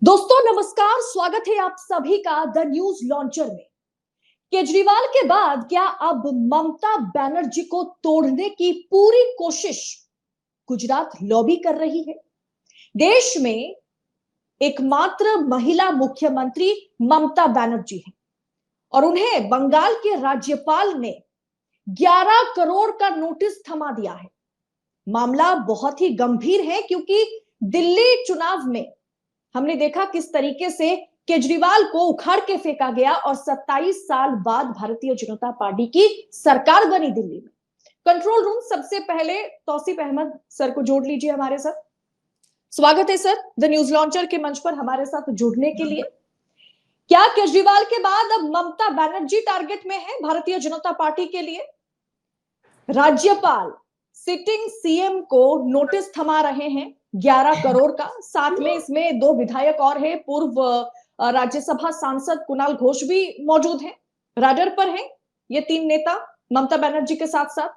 दोस्तों नमस्कार, स्वागत है आप सभी का द न्यूज लॉन्चर में। केजरीवाल के बाद क्या अब ममता बनर्जी को तोड़ने की पूरी कोशिश गुजरात लॉबी कर रही है। देश में एकमात्र महिला मुख्यमंत्री ममता बनर्जी है और उन्हें बंगाल के राज्यपाल ने 11 करोड़ का नोटिस थमा दिया है। मामला बहुत ही गंभीर है क्योंकि दिल्ली चुनाव में हमने देखा किस तरीके से केजरीवाल को उखाड़ के फेंका गया और 27 साल बाद भारतीय जनता पार्टी की सरकार बनी दिल्ली में। कंट्रोल रूम सबसे पहले तौसीफ अहमद सर को जोड़ लीजिए हमारे साथ। स्वागत है सर द न्यूज लॉन्चर के मंच पर हमारे साथ जुड़ने के लिए। क्या केजरीवाल के बाद अब ममता बनर्जी टारगेट में है भारतीय जनता पार्टी के लिए? राज्यपाल सिटिंग सीएम को नोटिस थमा रहे हैं 11 करोड़ का, साथ में इसमें 2 विधायक और है, पूर्व राज्यसभा सांसद कुणाल घोष भी मौजूद हैं, राडर पर हैं ये 3 नेता ममता बनर्जी के साथ साथ।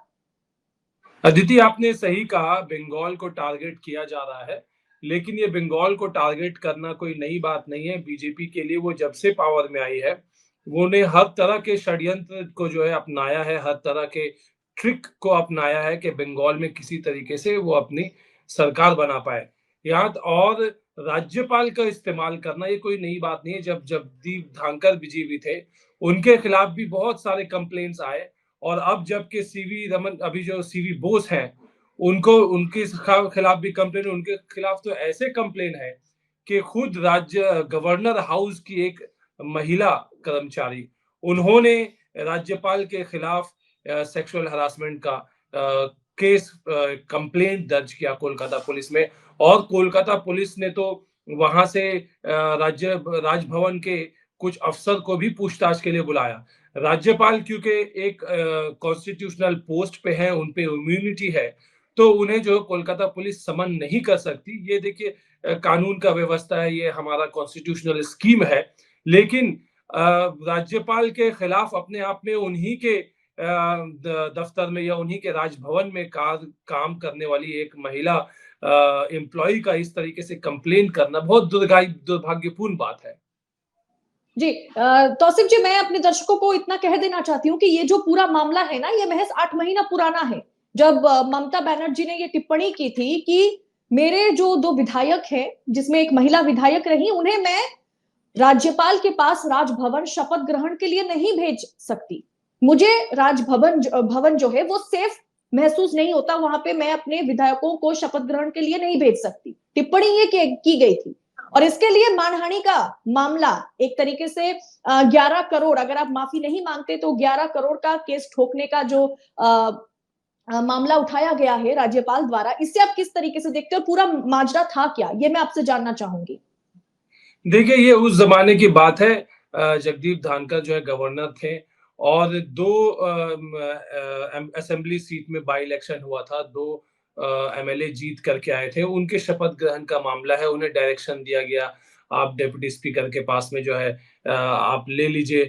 अदिति, आपने सही कहा, बंगाल को टारगेट किया जा रहा है, लेकिन ये बंगाल को टारगेट करना कोई नई बात नहीं है। बीजेपी के लिए वो जब से पावर में आई है वो ने हर तरह के षड्यंत्र को जो है अपनाया है, हर तरह के ट्रिक को अपनाया है कि बंगाल में किसी तरीके से वो अपनी सरकार बना पाए। यहाँ और राज्यपाल का इस्तेमाल करना ये कोई नई बात नहीं है। जब जगदीप धनखड़ भी थे, उनके खिलाफ भी बहुत सारे कंप्लेंट्स आए, और अब जबकि सीवी रमन, अभी जो सीवी बोस हैं, उनको उनके खिलाफ भी कंप्लेन, उनके खिलाफ तो ऐसे कंप्लेन है कि खुद राज्य गवर्नर हाउस की एक महिला कर्मचारी, उन्होंने राज्यपाल के खिलाफ सेक्सुअल हरासमेंट का केस कंप्लेंट दर्ज किया कोलकाता पुलिस में। और कोलकाता पुलिस ने तो वहां से राजभवन के कुछ अफसर को भी पूछताछ के लिए बुलाया। राज्यपाल क्योंकि एक कॉन्स्टिट्यूशनल पोस्ट पे है, उन पे इम्यूनिटी है, तो उन्हें जो कोलकाता पुलिस समन नहीं कर सकती। ये देखिए, कानून का व्यवस्था है, ये हमारा कॉन्स्टिट्यूशनल स्कीम है। लेकिन राज्यपाल के खिलाफ अपने आप में उन्हीं के दफ्तर में या उन्हीं के राजभवन में काम करने वाली एक महिला एम्प्लॉय का इस तरीके से कंप्लेन करना बहुत दुर्भाग्यपूर्ण बात है। जी तौसीफ जी, मैं अपने दर्शकों को इतना कह देना चाहती हूँ कि ये जो पूरा मामला है ना, ये महज 8 महीना पुराना है, जब ममता बनर्जी ने ये टिप्पणी की थी कि मेरे जो 2 विधायक हैं, जिसमें एक महिला विधायक रही, उन्हें मैं राज्यपाल के पास राजभवन शपथ ग्रहण के लिए नहीं भेज सकती। मुझे भवन जो है वो सेफ महसूस नहीं होता, वहां पे मैं अपने विधायकों को शपथ ग्रहण के लिए नहीं भेज सकती। टिप्पणी ये की गई थी और इसके लिए मानहानि का मामला एक तरीके से 11 करोड़, अगर आप माफी नहीं मांगते तो 11 करोड़ का केस ठोकने का जो मामला उठाया गया है राज्यपाल द्वारा, इससे आप किस तरीके से देखते हो? पूरा माजरा था क्या, ये मैं आपसे जानना चाहूंगी। देखिए, ये उस जमाने की बात है, जगदीप धनखड़ जो है गवर्नर थे और 2 असेंबली सीट में बाई इलेक्शन हुआ था, 2 एमएलए जीत करके आए थे। उनके शपथ ग्रहण का मामला है, उन्हें डायरेक्शन दिया गया, आप डेप्यूटी स्पीकर के पास में जो है आप ले लीजिए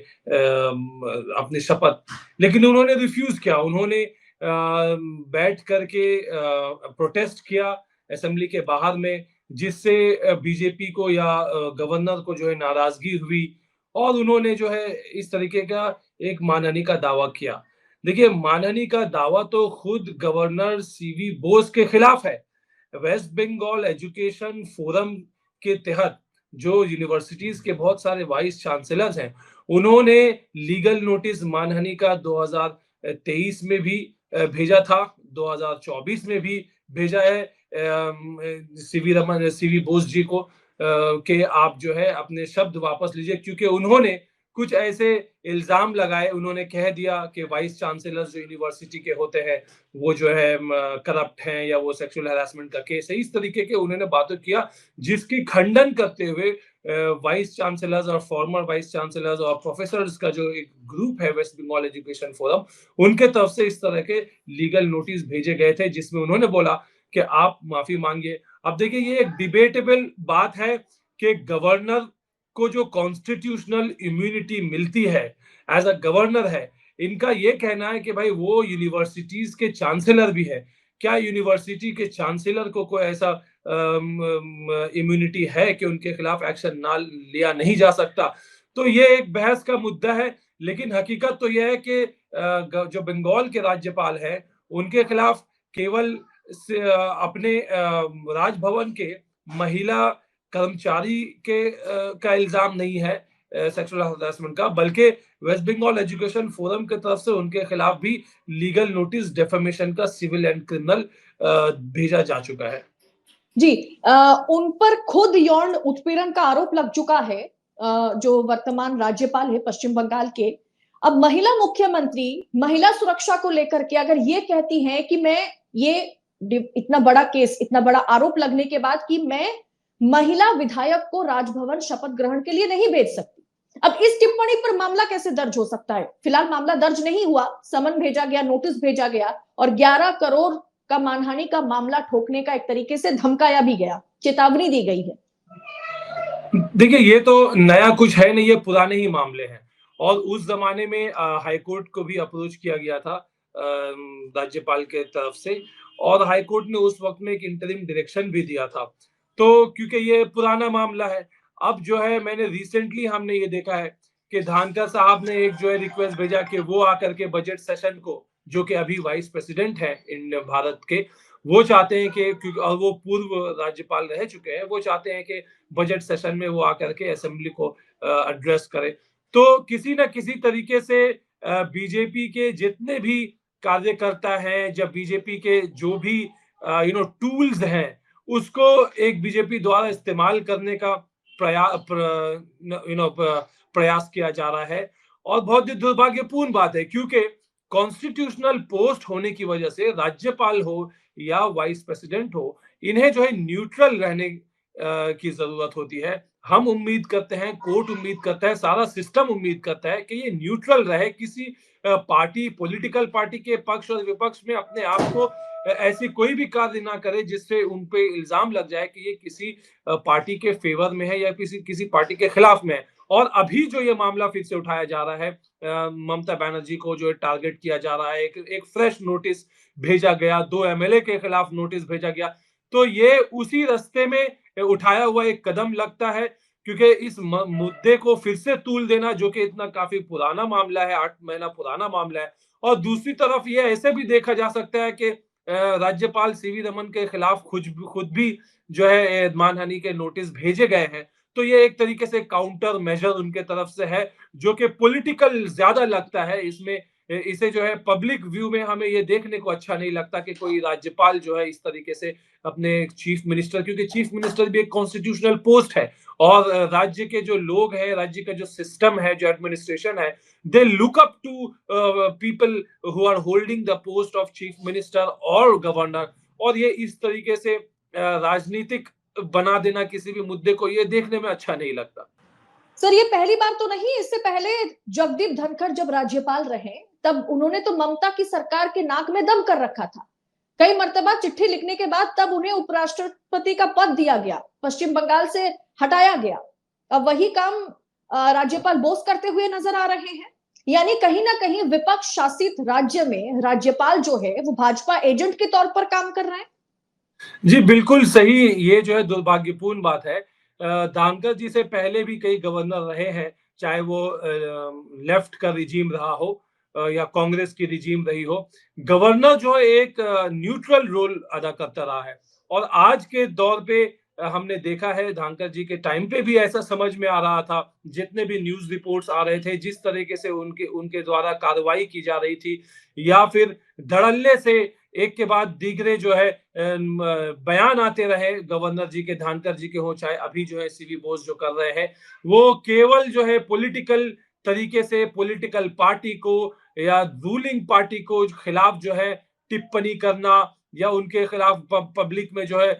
अपनी शपथ। लेकिन उन्होंने रिफ्यूज किया, उन्होंने बैठ करके प्रोटेस्ट किया असेंबली के बाहर में, जिससे बीजेपी को या गवर्नर को जो है नाराजगी हुई और उन्होंने जो है इस तरीके का एक मानहानि का दावा किया। देखिए, मानहानि का दावा तो खुद गवर्नर सीवी बोस के खिलाफ है। वेस्ट बंगाल एजुकेशन फोरम के तहत जो यूनिवर्सिटीज के बहुत सारे वाइस चांसलर्स हैं, उन्होंने लीगल नोटिस मानहानि का 2023 में भी भेजा था, 2024 में भी भेजा है सीवी बोस जी को कि आप जो है अपने शब्द वापस लीजिए, क्योंकि उन्होंने कुछ ऐसे इल्जाम लगाए। उन्होंने कह दिया कि वाइस चांसलर जो यूनिवर्सिटी के होते हैं वो जो है करप्ट हैं या वो सेक्सुअल हैरेसमेंट का केस है, इस तरीके के उन्होंने बातें किया, जिसकी खंडन करते हुए वाइस चांसलर्स और फॉर्मर वाइस चांसलर्स और प्रोफेसर्स का जो एक ग्रुप है वेस्ट बंगाल एजुकेशन फोरम, उनके तरफ से इस तरह के लीगल नोटिस भेजे गए थे, जिसमें उन्होंने बोला कि आप माफी मांगिए। अब देखिए, ये एक डिबेटेबल बात है कि गवर्नर को जो कॉन्स्टिट्यूशनल इम्यूनिटी मिलती है एज अ गवर्नर है, इनका ये कहना है कि भाई वो यूनिवर्सिटीज के चांसलर भी है। क्या यूनिवर्सिटी के चांसलर को कोई ऐसा इम्यूनिटी है कि उनके खिलाफ एक्शन ना लिया नहीं जा सकता। तो ये एक बहस का मुद्दा है, लेकिन हकीकत तो यह है कि जो बंगाल के राज्यपाल हैं, उनके खिलाफ केवल अपने राजभवन के महिला कर्मचारी का इल्जाम नहीं है सेक्सुअल हरासमेंट का, बल्कि वेस्ट बंगाल एजुकेशन फोरम की तरफ से उनके खिलाफ भी लीगल नोटिस डेफेमेशन का सिविल एंड क्रिमिनल भेजा जा चुका है। जी, उन पर खुद यौन उत्पीड़न का आरोप लग चुका है। जो वर्तमान राज्यपाल है पश्चिम बंगाल के, अब महिला मुख्यमंत्री महिला सुरक्षा को लेकर के अगर ये कहती हैं कि मैं ये इतना बड़ा केस, इतना बड़ा आरोप लगने के बाद कि मैं महिला विधायक को राजभवन शपथ ग्रहण के लिए नहीं भेज सकती, अब इस टिप्पणी पर मामला कैसे दर्ज हो सकता है? फिलहाल मामला दर्ज नहीं हुआ, समन भेजा गया, नोटिस भेजा गया और 11 करोड़ का मानहानि का मामला ठोकने का एक तरीके से धमकाया भी गया, चेतावनी दी गई है। देखिए, ये तो नया कुछ है नहीं, ये पुराने ही मामले हैं और उस जमाने में हाईकोर्ट को भी अप्रोच किया गया था राज्यपाल के तरफ से और हाईकोर्ट ने उस वक्त में एक इंटरिम डायरेक्शन भी दिया था। तो क्योंकि ये पुराना मामला है, अब जो है मैंने रिसेंटली हमने ये देखा है कि धानकर साहब ने एक जो है रिक्वेस्ट भेजा कि वो आकर के बजट सेशन को, जो कि अभी वाइस प्रेसिडेंट है इन भारत के, वो चाहते हैं कि क्योंकि और वो पूर्व राज्यपाल रह चुके हैं, वो चाहते हैं कि बजट सेशन में वो आकर के असेंबली को एड्रेस करे। तो किसी न किसी तरीके से बीजेपी के जितने भी कार्यकर्ता हैं, जब बीजेपी के जो भी टूल्स हैं, उसको एक बीजेपी द्वारा इस्तेमाल करने का प्रयास किया जा रहा है और बहुत ही दुर्भाग्यपूर्ण बात है, क्योंकि कॉन्स्टिट्यूशनल पोस्ट होने की वजह से राज्यपाल हो या वाइस प्रेसिडेंट हो, इन्हें जो है न्यूट्रल रहने की जरूरत होती है। हम उम्मीद करते हैं, कोर्ट उम्मीद करता है, सारा सिस्टम उम्मीद करता है कि ये न्यूट्रल रहे, किसी पार्टी, पॉलिटिकल पार्टी के पक्ष और विपक्ष में अपने आप को ऐसी कोई भी कार्य ना करे जिससे उन पे इल्जाम लग जाए कि ये किसी पार्टी के फेवर में है या किसी पार्टी के खिलाफ में है। और अभी जो ये मामला फिर से उठाया जा रहा है, ममता बनर्जी को जो टारगेट किया जा रहा है, एक फ्रेश नोटिस भेजा गया, 2 एमएलए के खिलाफ नोटिस भेजा गया, तो ये उसी रास्ते में उठाया हुआ एक कदम लगता है, क्योंकि इस मुद्दे को फिर से तूल देना, जो कि इतना काफी पुराना मामला है, 8 महीना पुराना मामला है, और दूसरी तरफ ये ऐसे भी देखा जा सकता है कि राज्यपाल सीवी रमन के खिलाफ खुद भी जो है मानहानि के नोटिस भेजे गए हैं। तो ये एक तरीके से काउंटर मेजर उनके तरफ से है, जो कि पॉलिटिकल ज्यादा लगता है। इसमें इसे जो है पब्लिक व्यू में हमें ये देखने को अच्छा नहीं लगता कि कोई राज्यपाल जो है इस तरीके से अपने चीफ मिनिस्टर, क्योंकि चीफ मिनिस्टर भी एक कॉन्स्टिट्यूशनल पोस्ट है और राज्य के जो लोग हैं, राज्य का जो सिस्टम है, जो एडमिनिस्ट्रेशन है, they look up to people who are holding the post of chief minister और गवर्नर, और ये इस तरीके से राजनीतिक बना देना किसी भी मुद्दे को, ये देखने में अच्छा नहीं लगता। सर, ये पहली बार तो नहीं, इससे पहले जगदीप धनखड़ जब राज्यपाल रहे तब उन्होंने तो ममता की सरकार के नाक में दम कर रखा था। कई मर्तबा चिट्ठी लिखने के बाद तब उन्हें उपराष्ट्रपति का पद दिया गया, पश्चिम बंगाल से हटाया गया। अब वही काम राज्यपाल बोस करते हुए नजर आ रहे हैं। यानी कहीं ना कहीं विपक्ष शासित राज्य में राज्यपाल जो है वो भाजपा एजेंट के तौर पर काम कर रहे हैं। जी, बिल्कुल सही। ये जो है दुर्भाग्यपूर्ण बात है। धानकर जी से पहले भी कई गवर्नर रहे हैं, चाहे वो लेफ्ट का रिजीम रहा हो या कांग्रेस की रिजीम रही हो। गवर्नर जो है एक न्यूट्रल रोल अदा करता रहा है और आज के दौर पे हमने देखा है, धानकर जी के टाइम पे भी ऐसा समझ में आ रहा था। जितने भी न्यूज़ रिपोर्ट्स आ रहे थे, जिस तरीके से उनके द्वारा कार्रवाई की जा रही थी या फिर धड़ल्ले से एक के बाद दीगरे जो है बयान आते रहे गवर्नर जी के, धानकर जी के हो चाहे अभी जो है सीवी बोस जो कर रहे हैं, वो केवल जो है पॉलिटिकल तरीके से पॉलिटिकल पार्टी को या रूलिंग पार्टी को खिलाफ जो है टिप्पणी करना या उनके खिलाफ पब्लिक में जो है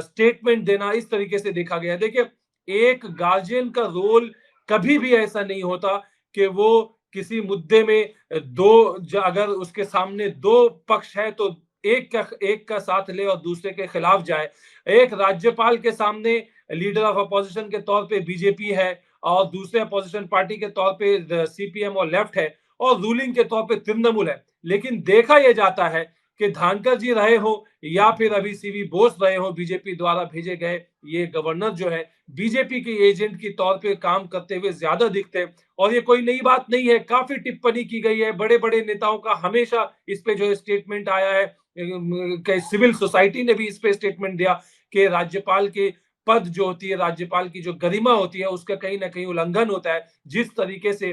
स्टेटमेंट देना, इस तरीके से देखा गया। देखिए, एक गार्जियन का रोल कभी भी ऐसा नहीं होता कि वो किसी मुद्दे में अगर उसके सामने 2 पक्ष है तो एक का साथ ले और दूसरे के खिलाफ जाए। एक राज्यपाल के सामने लीडर ऑफ अपोजिशन के तौर पे बीजेपी है और दूसरे अपोजिशन पार्टी के तौर पे सीपीएम और लेफ्ट है और रूलिंग के तौर पे तृणमूल है। लेकिन देखा यह जाता है कि धानकर जी रहे हो या फिर अभी सीवी बोस रहे हो, बीजेपी द्वारा भेजे गए ये गवर्नर जो है बीजेपी के एजेंट के तौर पे काम करते हुए ज्यादा दिखते हैं। और ये कोई नई बात नहीं है, काफी टिप्पणी की गई है, बड़े बड़े नेताओं का हमेशा इस पे जो है स्टेटमेंट आया है। सिविल सोसाइटी ने भी इस पे स्टेटमेंट दिया कि राज्यपाल के पद जो होती है, राज्यपाल की जो गरिमा होती है, उसका कहीं ना कहीं उल्लंघन होता है, जिस तरीके से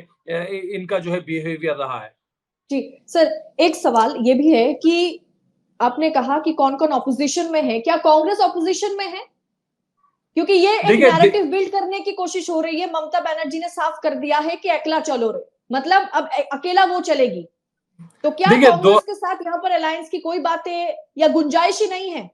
इनका जो है बिहेवियर रहा है। जी सर, एक सवाल ये भी है कि आपने कहा कि कौन कौन ऑपोजिशन में है, क्या कांग्रेस ऑपोजिशन में है? क्योंकि ये एक देखिए नैरेटिव बिल्ड करने की कोशिश हो रही है। ममता बनर्जी ने साफ कर दिया है कि अकेला चलो रे, मतलब अब अकेला वो चलेगी। तो क्या देखिए दो कांग्रेस के साथ यहाँ पर अलायंस की कोई बातें या गुंजाइश ही नहीं है?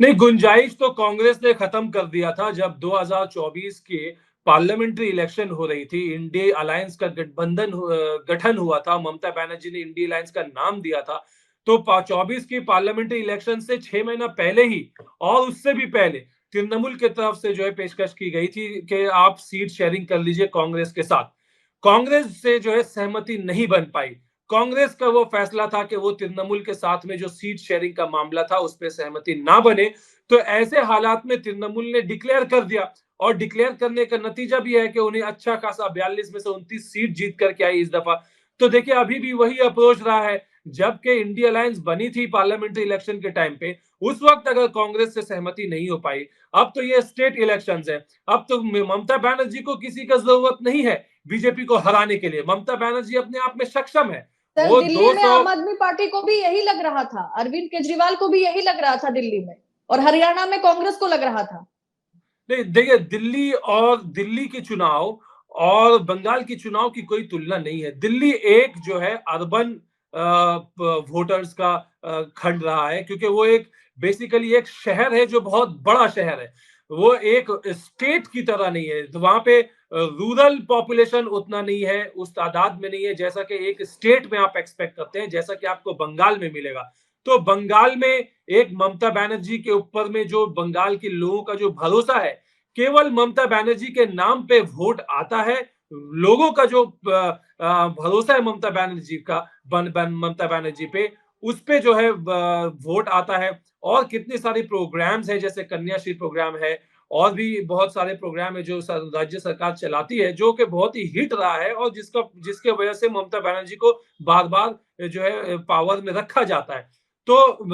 नहीं, गुंजाइश तो कांग्रेस ने खत्म कर दिया था जब 2024 के पार्लियामेंट्री इलेक्शन हो रही थी। इंडिया अलायंस का गठन हुआ था, ममता बनर्जी ने इंडिया अलायंस का नाम दिया था। तो 24 की पार्लियामेंट्री इलेक्शन से 6 महीना पहले ही और उससे भी पहले तृणमूल की तरफ से जो है पेशकश की गई थी कि आप सीट शेयरिंग कर लीजिए कांग्रेस के साथ। कांग्रेस से जो है सहमति नहीं बन पाई। कांग्रेस का वो फैसला था कि वो तृणमूल के साथ में जो सीट शेयरिंग का मामला था उस पर सहमति ना बने। तो ऐसे हालात में तृणमूल ने डिक्लेयर कर दिया, और डिक्लेयर करने का नतीजा भी है कि उन्हें अच्छा खासा 42 में से 29 सीट जीत करके आई इस दफा। तो देखिए अभी भी वही अप्रोच रहा है। जबकि इंडिया अलायंस बनी थी पार्लियामेंट्री इलेक्शन के टाइम पे, उस वक्त अगर कांग्रेस से सहमति नहीं हो पाई। अब तो ये स्टेट इलेक्शंस है, अब तो ममता बनर्जी को किसी का जरूरत नहीं है बीजेपी को हराने के लिए। ममता बनर्जी अपने आप में सक्षम है। सर, वो दिल्ली में 200 आम आदमी पार्टी को भी यही लग रहा था, अरविंद केजरीवाल को भी यही लग रहा था दिल्ली में, और हरियाणा में कांग्रेस को लग रहा था। नहीं, देखिए दिल्ली के चुनाव और बंगाल की चुनाव की कोई तुलना नहीं है। दिल्ली एक जो है अर्बन वोटर्स का खंड रहा है, क्योंकि वो एक बेसिकली एक शहर है जो बहुत बड़ा शहर है। वो एक स्टेट की तरह नहीं है। तो वहां पे रूरल पॉपुलेशन उतना नहीं है, उस तादाद में नहीं है जैसा कि एक स्टेट में आप एक्सपेक्ट करते हैं, जैसा कि आपको बंगाल में मिलेगा। तो बंगाल में एक ममता बनर्जी के ऊपर में जो बंगाल के लोगों का जो भरोसा है, केवल ममता बनर्जी के नाम पे वोट आता है। लोगों का जो भरोसा है ममता बनर्जी का ममता बनर्जी पे, उस पे जो है वोट आता है। और कितने सारे प्रोग्राम्स है, जैसे कन्याश्री प्रोग्राम है, और भी बहुत सारे प्रोग्राम है जो राज्य सरकार चलाती है, जो कि बहुत ही हिट रहा है, और जिसके वजह से ममता बनर्जी को बार बार जो है पावर में रखा जाता है। तो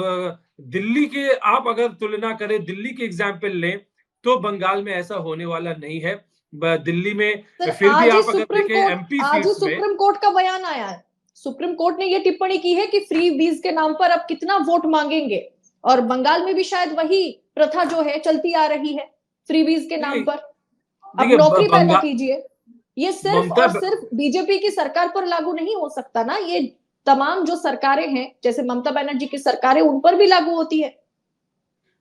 दिल्ली के आप अगर तुलना करें, दिल्ली की एग्जाम्पल लें, तो बंगाल में ऐसा होने वाला नहीं है। दिल्ली में सर, फिर भी आप अगर देखें एमपी आज ही सीट्स में, सुप्रीम कोर्ट का बयान आया है। सुप्रीम कोर्ट ने यह टिप्पणी की है कि फ्री वीज के नाम पर अब कितना वोट मांगेंगे, और बंगाल में भी शायद वही प्रथा जो है चलती आ रही है, फ्री वीज के नाम पर। अब देखिए नौकरी पैदा कीजिए। ये सिर्फ ममता और सिर्फ बीजेपी की सरकार पर लागू नहीं हो सकता ना, ये तमाम जो सरकारें हैं, जैसे ममता बनर्जी की सरकारें, उन पर भी लागू होती है।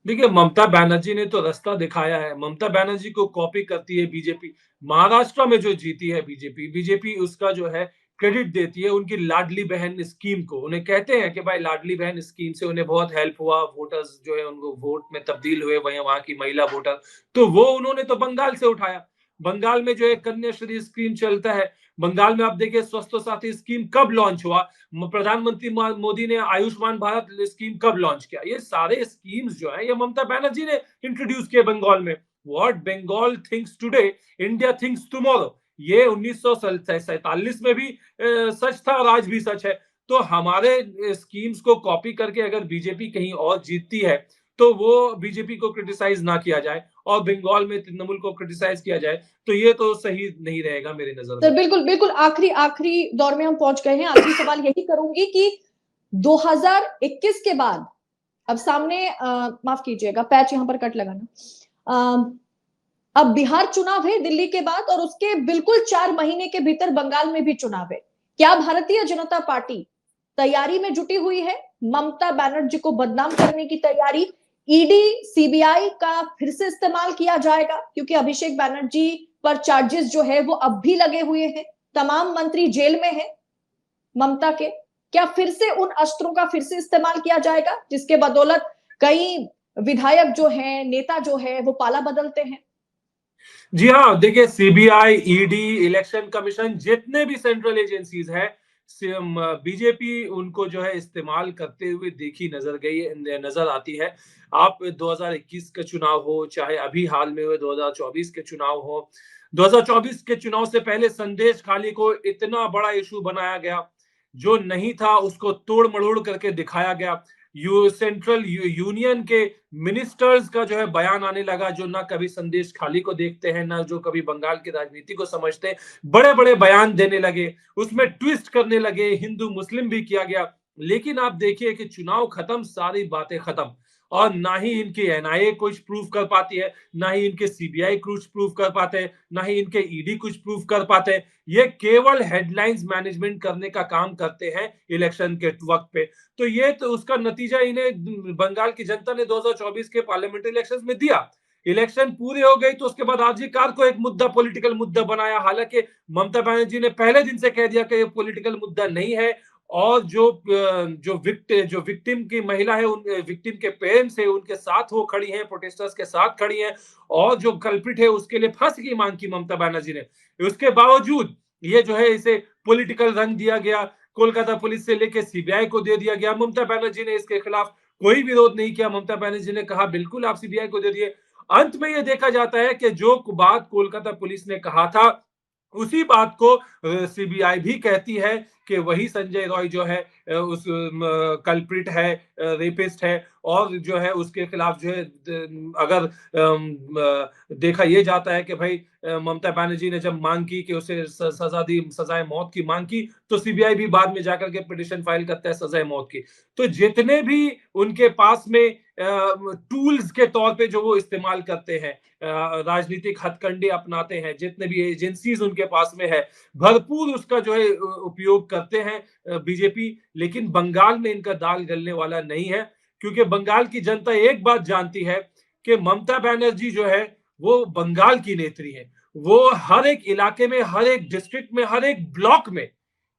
देखिए ममता बनर्जी ने तो रास्ता दिखाया है। ममता बनर्जी को कॉपी करती है बीजेपी। महाराष्ट्र में जो जीती है बीजेपी उसका जो है क्रेडिट देती है उनकी लाडली बहन स्कीम को। उन्हें कहते हैं कि भाई लाडली बहन स्कीम से उन्हें बहुत हेल्प हुआ, वोटर्स जो है उनको वोट में तब्दील हुए, वहां की महिला वोटर। तो वो उन्होंने तो बंगाल से उठाया। बंगाल में जो है कन्याश्री स्कीम चलता है। बंगाल में आप देखिए स्वास्थ्य साथी स्कीम कब लॉन्च हुआ, प्रधानमंत्री मोदी ने आयुष्मान भारत स्कीम कब लॉन्च किया। ये सारे स्कीम्स जो है ये ममता बनर्जी ने इंट्रोड्यूस किए बंगाल में। What Bengal thinks today, India thinks tomorrow. ये 1947 में भी सच था और आज भी सच है। तो हमारे स्कीम्स को कॉपी करके अगर बीजेपी कहीं और जीतती है, तो वो बीजेपी को क्रिटिसाइज ना किया जाए और बंगाल में तृणमूल को क्रिटिसाइज किया जाए, तो ये तो सही नहीं रहेगा मेरी नजर सर, में। बिल्कुल बिल्कुल, आखिरी आखिरी दौर में हम पहुंच गए हैं। आखिरी सवाल यही करूंगी कि 2021 के बाद अब सामने माफ कीजिएगा, पैच यहां पर कट लगाना। अब बिहार चुनाव है दिल्ली के बाद, और उसके बिल्कुल 4 महीने के भीतर बंगाल में भी चुनाव है। क्या भारतीय जनता पार्टी तैयारी में जुटी हुई है? ममता बनर्जी को बदनाम करने की तैयारी, ईडी सीबीआई का फिर से इस्तेमाल किया जाएगा, क्योंकि अभिषेक बनर्जी पर चार्जेस जो है वो अब भी लगे हुए हैं, तमाम मंत्री जेल में हैं ममता के। क्या फिर से उन अस्त्रों का फिर से इस्तेमाल किया जाएगा, जिसके बदौलत कई विधायक जो हैं, नेता जो है, वो पाला बदलते हैं? जी हाँ, देखिए सीबीआई, ईडी, इलेक्शन कमीशन, जितने भी सेंट्रल एजेंसीज हैं, बीजेपी उनको जो है इस्तेमाल करते हुए देखी नजर आती है। आप 2021 का चुनाव हो, चाहे अभी हाल में हुए 2024 के चुनाव हो, 2024 के चुनाव से पहले संदेश खाली को इतना बड़ा इशू बनाया गया, जो नहीं था उसको तोड़ मरोड़ करके दिखाया गया। सेंट्रल यूनियन के मिनिस्टर्स का जो है बयान आने लगा, जो ना कभी संदेश खाली को देखते हैं, ना जो कभी बंगाल की राजनीति को समझते हैं। बड़े बड़े बयान देने लगे, उसमें ट्विस्ट करने लगे, हिंदू मुस्लिम भी किया गया। लेकिन आप देखिए कि चुनाव खत्म, सारी बातें खत्म, और ना ही इनकी एनआईए कुछ प्रूव कर पाती है, ना ही इनके सीबीआई कुछ प्रूव कर पाते हैं, ना ही इनके ईडी कुछ प्रूव कर पाते हैं। ये केवल हेडलाइंस मैनेजमेंट करने का काम करते हैं इलेक्शन के वक्त पे। तो ये तो उसका नतीजा इन्हें बंगाल की जनता ने 2024 के पार्लियामेंट्री इलेक्शंस में दिया। इलेक्शन पूरे हो गई तो उसके बाद आरजी कार को एक मुद्दा, पॉलिटिकल मुद्दा बनाया। हालांकि ममता बनर्जी ने पहले दिन से कह दिया कि ये पॉलिटिकल मुद्दा नहीं है, और जो विक्टिम की महिला है, उन विक्टिम के पेरेंट्स है, उनके साथ वो खड़ी हैं, प्रोटेस्टर्स के साथ खड़ी हैं, और जो कल्प्रिट है उसके लिए फांसी की मांग की ममता बनर्जी ने। उसके बावजूद ये जो है इसे पॉलिटिकल रंग दिया गया, कोलकाता पुलिस से लेकर सीबीआई को दे दिया गया। ममता बनर्जी ने इसके खिलाफ कोई विरोध नहीं किया। ममता बनर्जी ने कहा बिल्कुल आप सीबीआई को दे दिए। अंत में यह देखा जाता है कि जो बात कोलकाता पुलिस ने कहा था, उसी बात को सीबीआई भी कहती है कि वही संजय रॉय जो है उस कल्प्रिट है, रेपिस्ट है, और जो है उसके खिलाफ जो है अगर देखा यह जाता है कि भाई ममता बनर्जी ने जब मांग की कि उसे सजा दी, सजाए मौत की मांग की, तो सीबीआई भी बाद में जाकर के पिटीशन फाइल करता है सजाए मौत की। तो जितने भी उनके पास में टूल्स के तौर पे जो वो इस्तेमाल करते हैं, राजनीतिक हथकंडे अपनाते हैं, जितने भी एजेंसीज उनके पास में है, भरपूर उसका जो है उपयोग करते हैं बीजेपी। लेकिन बंगाल में इनका दाल गलने वाला नहीं है, क्योंकि बंगाल की जनता एक बात जानती है कि ममता बनर्जी जो है वो बंगाल की नेत्री है। वो हर एक इलाके में, हर एक डिस्ट्रिक्ट में, हर एक ब्लॉक में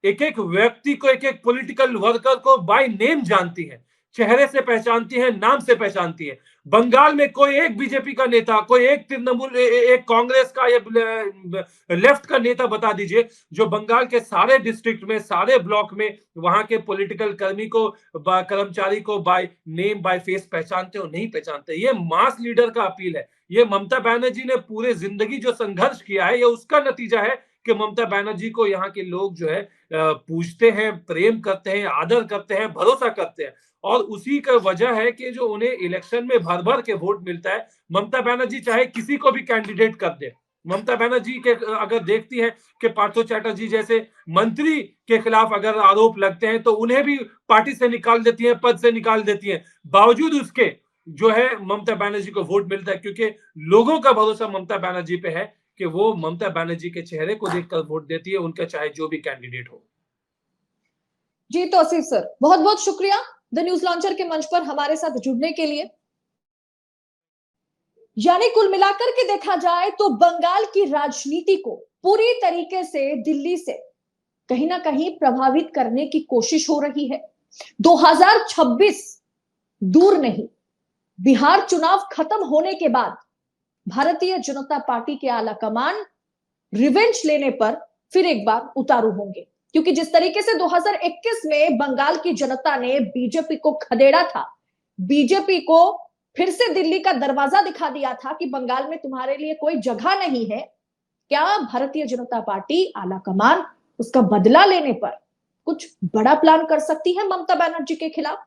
एक एक व्यक्ति को, एक एक पॉलिटिकल वर्कर को बाय नेम जानती है, चेहरे से पहचानती है, नाम से पहचानती है। बंगाल में कोई एक बीजेपी का नेता, कोई एक तृणमूल, एक कांग्रेस का या लेफ्ट का नेता बता दीजिए जो बंगाल के सारे डिस्ट्रिक्ट में, सारे ब्लॉक में वहां के पॉलिटिकल कर्मी को, कर्मचारी को बाय नेम, बाय फेस पहचानते हो? नहीं पहचानते। ये मास लीडर का अपील है। ये ममता बनर्जी ने पूरे जिंदगी जो संघर्ष किया है, ये उसका नतीजा है कि ममता बनर्जी को यहाँ के लोग जो है पूजते हैं, प्रेम करते हैं, आदर करते हैं, भरोसा करते हैं। और उसी का वजह है कि जो उन्हें इलेक्शन में भर भर के वोट मिलता है। ममता बनर्जी चाहे किसी को भी कैंडिडेट कर दे, ममता बनर्जी के अगर देखती है कि पार्थो चैटर्जी जैसे मंत्री के खिलाफ अगर आरोप लगते हैं तो उन्हें भी पार्टी से निकाल देती है, पद से निकाल देती है। बावजूद उसके जो है ममता बनर्जी को वोट मिलता है, क्योंकि लोगों का भरोसा ममता बनर्जी पे है कि वो ममता बनर्जी के चेहरे को देखकर वोट देती है, उनका चाहे जो भी कैंडिडेट हो। जी तौसीफ सर, बहुत बहुत शुक्रिया द न्यूज लॉन्चर के मंच पर हमारे साथ जुड़ने के लिए। यानी कुल मिलाकर के देखा जाए तो बंगाल की राजनीति को पूरी तरीके से दिल्ली से कहीं ना कहीं प्रभावित करने की कोशिश हो रही है। 2026 दूर नहीं, बिहार चुनाव खत्म होने के बाद भारतीय जनता पार्टी के आला कमान रिवेंज लेने पर फिर एक बार उतारू होंगे, क्योंकि जिस तरीके से 2021 में बंगाल की जनता ने बीजेपी को खदेड़ा था, बीजेपी को फिर से दिल्ली का दरवाजा दिखा दिया था कि बंगाल में तुम्हारे लिए कोई जगह नहीं है, क्या भारतीय जनता पार्टी आला कमान उसका बदला लेने पर कुछ बड़ा प्लान कर सकती है ममता बनर्जी के खिलाफ?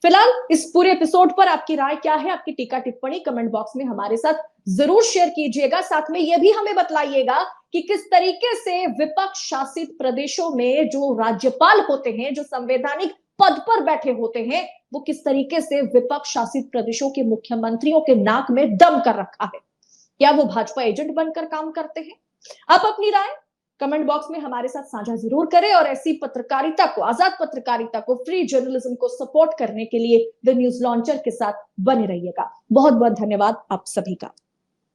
फिलहाल इस पूरे एपिसोड पर आपकी राय क्या है? आपकी टीका टिप्पणी कमेंट बॉक्स में हमारे साथ जरूर शेयर कीजिएगा। साथ में यह भी हमें बतलाइएगा कि किस तरीके से विपक्ष शासित प्रदेशों में जो राज्यपाल होते हैं, जो संवैधानिक पद पर बैठे होते हैं, वो किस तरीके से विपक्ष शासित प्रदेशों के मुख्यमंत्रियों के नाक में दम कर रखा है। क्या वो भाजपा एजेंट बनकर काम करते हैं? आप अपनी राय कमेंट बॉक्स में हमारे साथ साझा जरूर करें, और ऐसी पत्रकारिता को, आजाद पत्रकारिता को, फ्री जर्नलिज्म को सपोर्ट करने के लिए द न्यूज लॉन्चर के साथ बने रहिएगा। बहुत बहुत धन्यवाद आप सभी का।